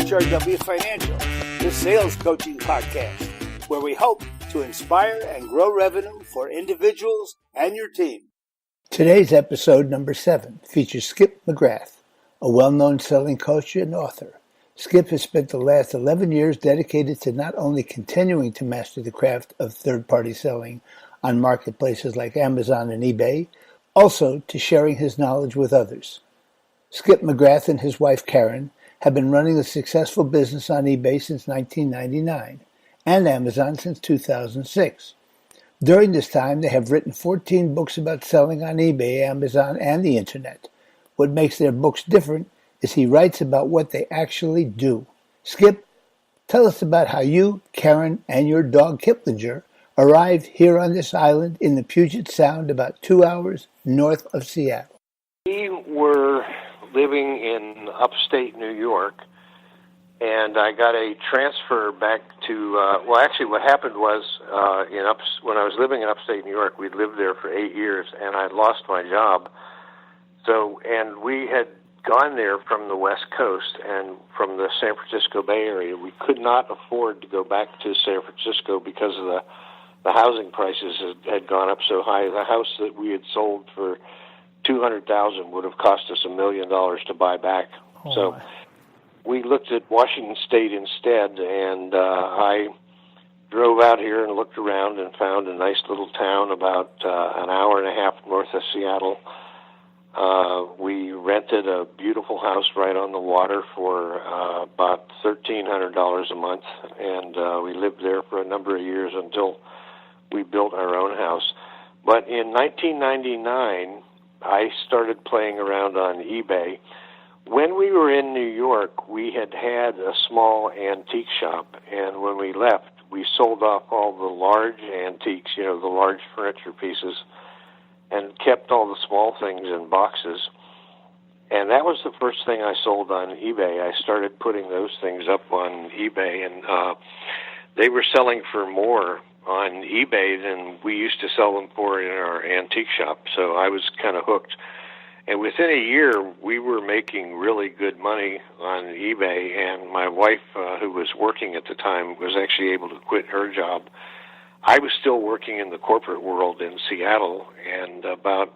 HRW Financial, the sales coaching podcast, where we hope to inspire and grow revenue for individuals and your team. Today's episode, number 7, features Skip McGrath, a well-known selling coach and author. Skip has spent the last 11 years dedicated to not only continuing to master the craft of third-party selling on marketplaces like Amazon and eBay, also to sharing his knowledge with others. Skip McGrath and his wife Karen have been running a successful business on eBay since 1999 and Amazon since 2006. During this time, they have written 14 books about selling on eBay, Amazon, and the Internet. What makes their books different is he writes about what they actually do. Skip, tell us about how you, Karen, and your dog Kiplinger arrived here on this island in the Puget Sound about 2 hours north of Seattle. We were living in upstate New York, and I got a transfer back to, what happened was, when I was living in upstate New York, we'd lived there for 8 years, and I lost my job. And we had gone there from the West Coast and from the San Francisco Bay Area. We could not afford to go back to San Francisco because of the housing prices had gone up so high. The house that we had sold for $200,000 would have cost us $1 million to buy back. So we looked at Washington State instead, and I drove out here and looked around and found a nice little town about an hour and a half north of Seattle. We rented a beautiful house right on the water for about $1,300 a month, and we lived there for a number of years until we built our own house. But in 1999, I started playing around on eBay. When we were in New York, we had a small antique shop, and when we left, we sold off all the large antiques, the large furniture pieces, and kept all the small things in boxes. And that was the first thing I sold on eBay. I started putting those things up on eBay, and they were selling for more on eBay than we used to sell them for in our antique shop. So I was kind of hooked. And within a year, we were making really good money on eBay, and my wife, who was working at the time, was actually able to quit her job. I was still working in the corporate world in Seattle, and about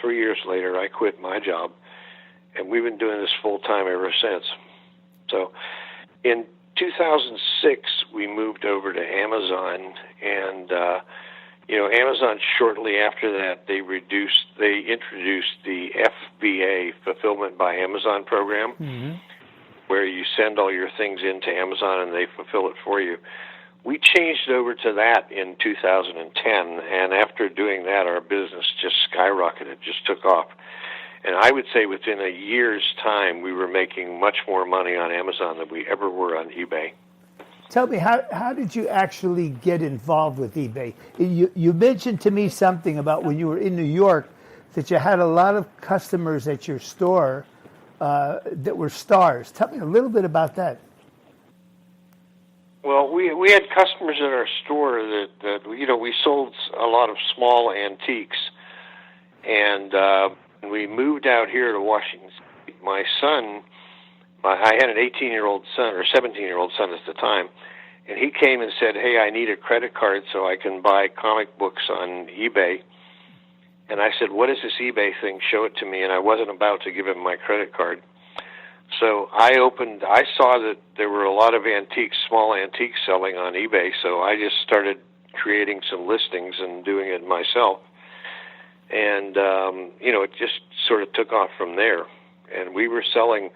3 years later, I quit my job, and we've been doing this full-time ever since. So in 2006, we moved over to Amazon, and Amazon shortly after that, they introduced the FBA, Fulfillment by Amazon program, where you send all your things into Amazon and they fulfill it for you. We changed over to that in 2010, and after doing that, our business just skyrocketed, just took off. And I would say within a year's time, we were making much more money on Amazon than we ever were on eBay. Tell me, how did you actually get involved with eBay? You mentioned to me something about when you were in New York that you had a lot of customers at your store that were stars. Tell me a little bit about that. Well, we had customers at our store that we sold a lot of small antiques, and we moved out here to Washington State. My son, I had an 18-year-old son, or 17-year-old son at the time, and he came and said, "Hey, I need a credit card so I can buy comic books on eBay." And I said, "What is this eBay thing? Show it to me." And I wasn't about to give him my credit card. So I saw that there were a lot of small antiques selling on eBay, so I just started creating some listings and doing it myself. And, it just sort of took off from there. And we were selling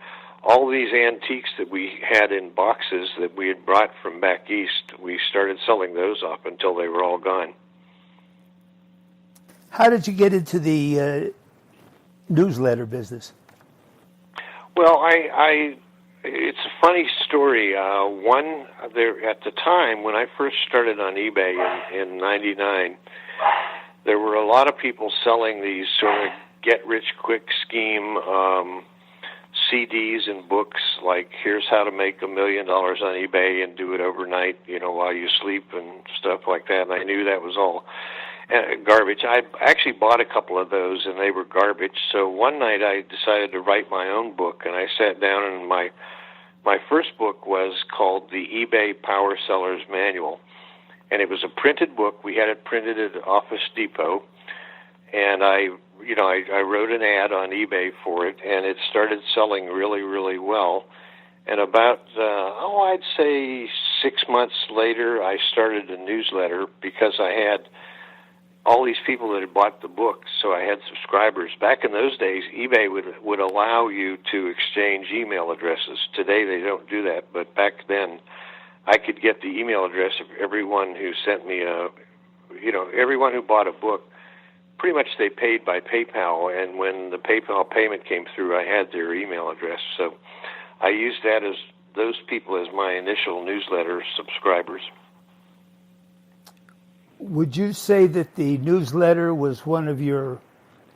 all these antiques that we had in boxes that we had brought from back east. We started selling those off until they were all gone. How did you get into the newsletter business? Well, it's a funny story. At the time when I first started on eBay in '99, there were a lot of people selling these sort of get-rich-quick scheme CDs and books, like here's how to make $1 million on eBay and do it overnight, while you sleep and stuff like that. And I knew that was all garbage. I actually bought a couple of those, and they were garbage. So one night I decided to write my own book, and I sat down in my My first book was called The eBay Power Seller's Manual, and it was a printed book. We had it printed at Office Depot, and I wrote an ad on eBay for it, and it started selling really, really well. And about, I'd say 6 months later, I started a newsletter because I had all these people that had bought the book, so I had subscribers. Back in those days, eBay would allow you to exchange email addresses. Today, they don't do that, but back then, I could get the email address of everyone who sent me everyone who bought a book. Pretty much they paid by PayPal, and when the PayPal payment came through, I had their email address. So I used those people as my initial newsletter subscribers. Would you say that the newsletter was one of your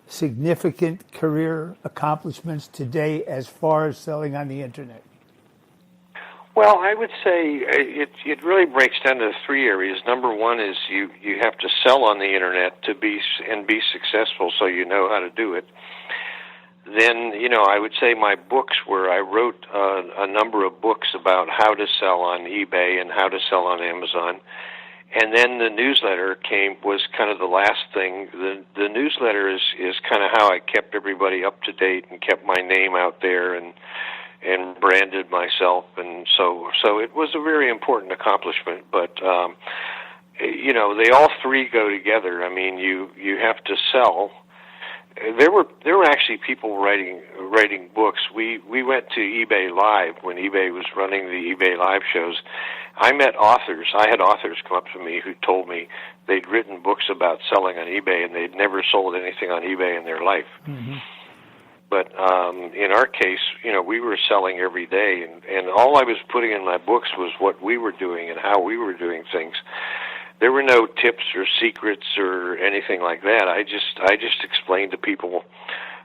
significant career accomplishments today as far as selling on the Internet? Well, I would say it really breaks down to three areas. Number one is you have to sell on the Internet to be successful, so you know how to do it. Then, I would say my books were, I wrote a number of books about how to sell on eBay and how to sell on Amazon. And then the newsletter was kind of the last thing. The newsletter is kind of how I kept everybody up to date and kept my name out there and branded myself, and so it was a very important accomplishment. But they all three go together. I mean, you have to sell. There were actually people writing books. We went to eBay Live when eBay was running the eBay Live shows. I met authors. I had authors come up to me who told me they'd written books about selling on eBay and they'd never sold anything on eBay in their life. Mm-hmm. But in our case, we were selling every day, and all I was putting in my books was what we were doing and how we were doing things. There were no tips or secrets or anything like that. I just explained to people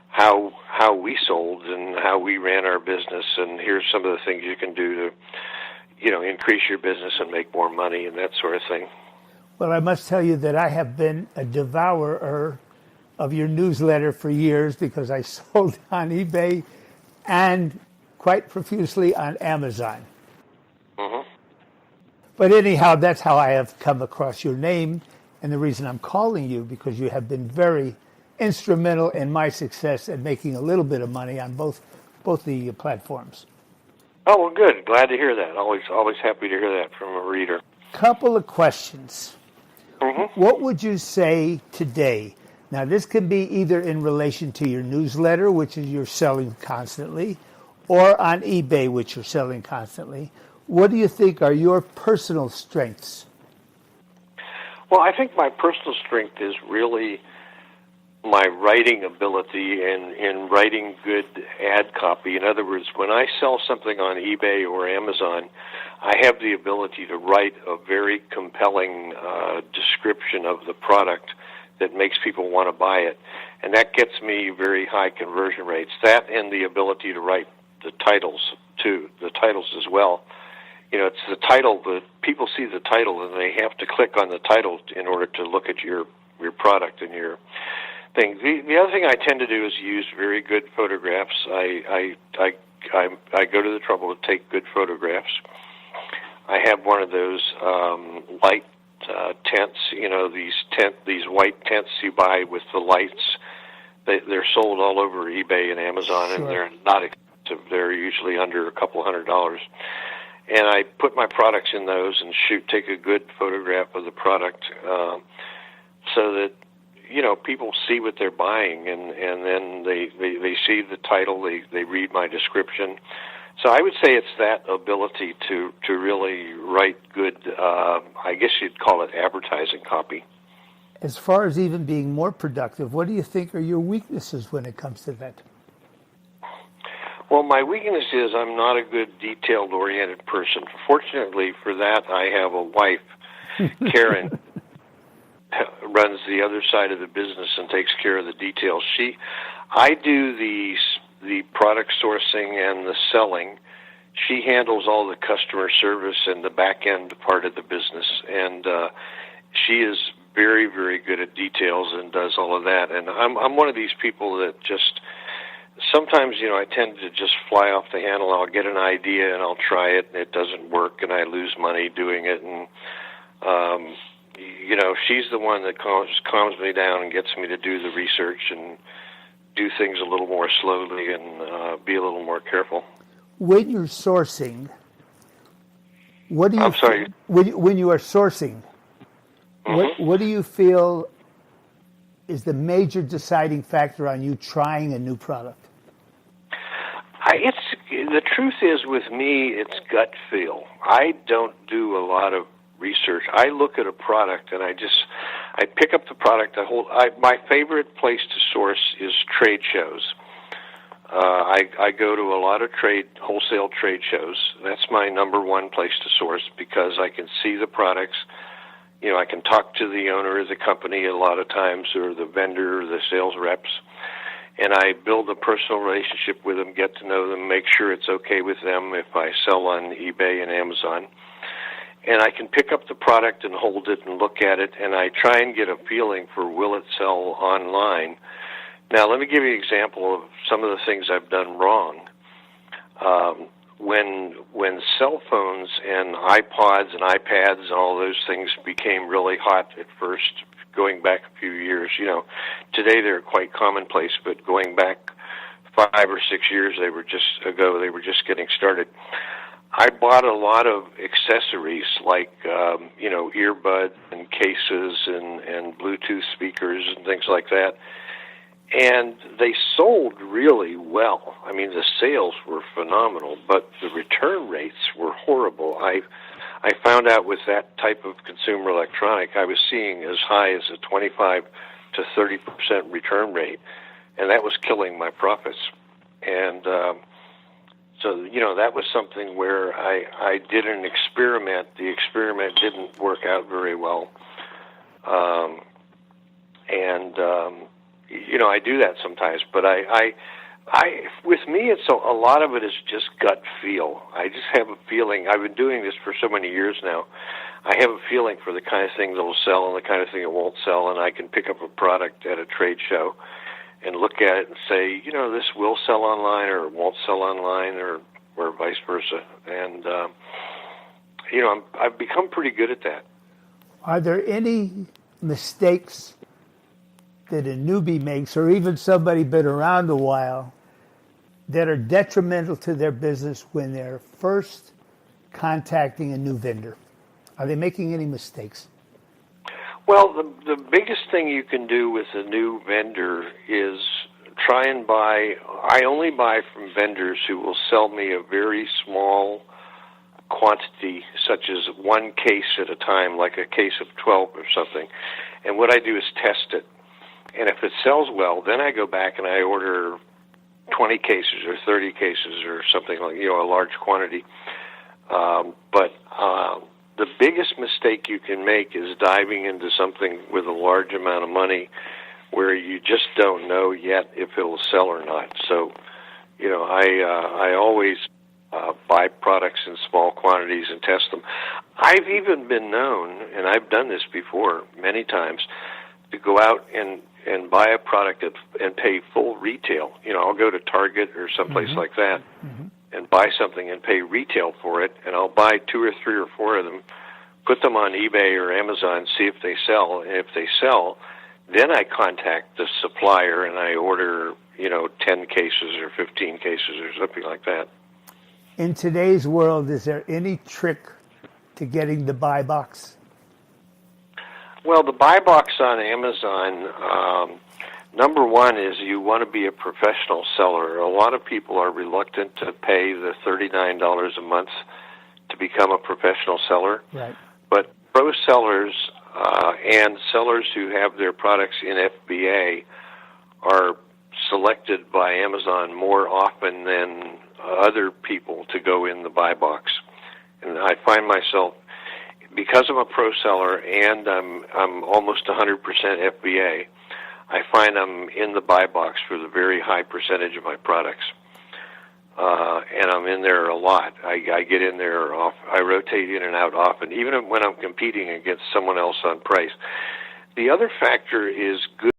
how we sold and how we ran our business, and here's some of the things you can do to increase your business and make more money and that sort of thing. Well, I must tell you that I have been a devourer of your newsletter for years because I sold on eBay and quite profusely on Amazon. Mm-hmm. But anyhow, that's how I have come across your name, and the reason I'm calling you, because you have been very instrumental in my success at making a little bit of money on both the platforms. Oh, well, good. Glad to hear that. Always happy to hear that from a reader. Couple of questions. Mm-hmm. What would you say today? Now, this can be either in relation to your newsletter, which is you're selling constantly, or on eBay, which you're selling constantly. What do you think are your personal strengths? Well, I think my personal strength is really my writing ability and writing good ad copy. In other words, when I sell something on eBay or Amazon, I have the ability to write a very compelling description of the product that makes people want to buy it. And that gets me very high conversion rates. That and the ability to write the titles, too, the titles as well. It's the title, people see the title and they have to click on the title in order to look at your product and your thing. The other thing I tend to do is use very good photographs. I go to the trouble to take good photographs. I have one of those light tents, these white tents you buy with the lights. They're sold all over eBay and Amazon, sure. And they're not expensive. They're usually under $200. And I put my products in those and take a good photograph of the product so that people see what they're buying, and then they see the title, they read my description. So I would say it's that ability to really write good, I guess you'd call it advertising copy. As far as even being more productive, what do you think are your weaknesses when it comes to that? Well, my weakness is I'm not a good detailed-oriented person. Fortunately for that, I have a wife, Karen, runs the other side of the business and takes care of the details. I do the product sourcing and the selling. She handles all the customer service and the back-end part of the business, and she is very, very good at details and does all of that. And I'm one of these people that just sometimes, I tend to just fly off the handle. I'll get an idea and I'll try it, and it doesn't work, and I lose money doing it. And she's the one that calms me down and gets me to do the research and do things a little more slowly and be a little more careful. When you're sourcing, what do you? I'm sorry. When you are sourcing, Mm-hmm. what do you feel is the major deciding factor on you trying a new product? The truth is, with me, it's gut feel. I don't do a lot of research. I look at a product and I pick up the product. My favorite place to source is trade shows. I go to a lot of wholesale trade shows. That's my number one place to source because I can see the products. I can talk to the owner of the company a lot of times, or the vendor, or the sales reps, and I build a personal relationship with them, get to know them, make sure it's okay with them if I sell on eBay and Amazon. And I can pick up the product and hold it and look at it, and I try and get a feeling for will it sell online. Now, let me give you an example of some of the things I've done wrong. When cell phones and iPods and iPads and all those things became really hot at first, going back a few years, today they're quite commonplace, but going back 5 or 6 years they were just getting started. I bought a lot of accessories like, earbuds and cases and Bluetooth speakers and things like that. And they sold really well. I mean, the sales were phenomenal, but the return rates were horrible. I found out with that type of consumer electronic, I was seeing as high as a 25 to 30% return rate, and that was killing my profits. And so, that was something where I did an experiment. The experiment didn't work out very well. I do that sometimes, but with me, it's a lot of it is just gut feel. I just have a feeling. I've been doing this for so many years now. I have a feeling for the kind of thing that will sell and the kind of thing that won't sell, and I can pick up a product at a trade show and look at it and say, this will sell online or it won't sell online or vice versa. And, I've become pretty good at that. Are there any mistakes that a newbie makes, or even somebody been around a while, that are detrimental to their business when they're first contacting a new vendor? Are they making any mistakes? Well, the biggest thing you can do with a new vendor is try and buy. I only buy from vendors who will sell me a very small quantity, such as one case at a time, like a case of 12 or something. And what I do is test it. And if it sells well, then I go back and I order 20 cases or 30 cases or something like, a large quantity. But the biggest mistake you can make is diving into something with a large amount of money where you just don't know yet if it will sell or not. So, I always buy products in small quantities and test them. I've even been known, and I've done this before many times, to go out and buy a product and pay full retail. I'll go to Target or someplace like that and buy something and pay retail for it, and I'll buy 2 or 3 or 4 of them, put them on eBay or Amazon, see if they sell, and if they sell, then I contact the supplier and I order, 10 cases or 15 cases or something like that. In today's world, is there any trick to getting the buy box? Well, the buy box on Amazon, number one is you want to be a professional seller. A lot of people are reluctant to pay the $39 a month to become a professional seller. Right. But pro sellers and sellers who have their products in FBA are selected by Amazon more often than other people to go in the buy box. And I find myself, because I'm a pro seller and I'm almost 100% FBA, I find I'm in the buy box for the very high percentage of my products. And I'm in there a lot. I get in there, I rotate in and out often, even when I'm competing against someone else on price. The other factor is good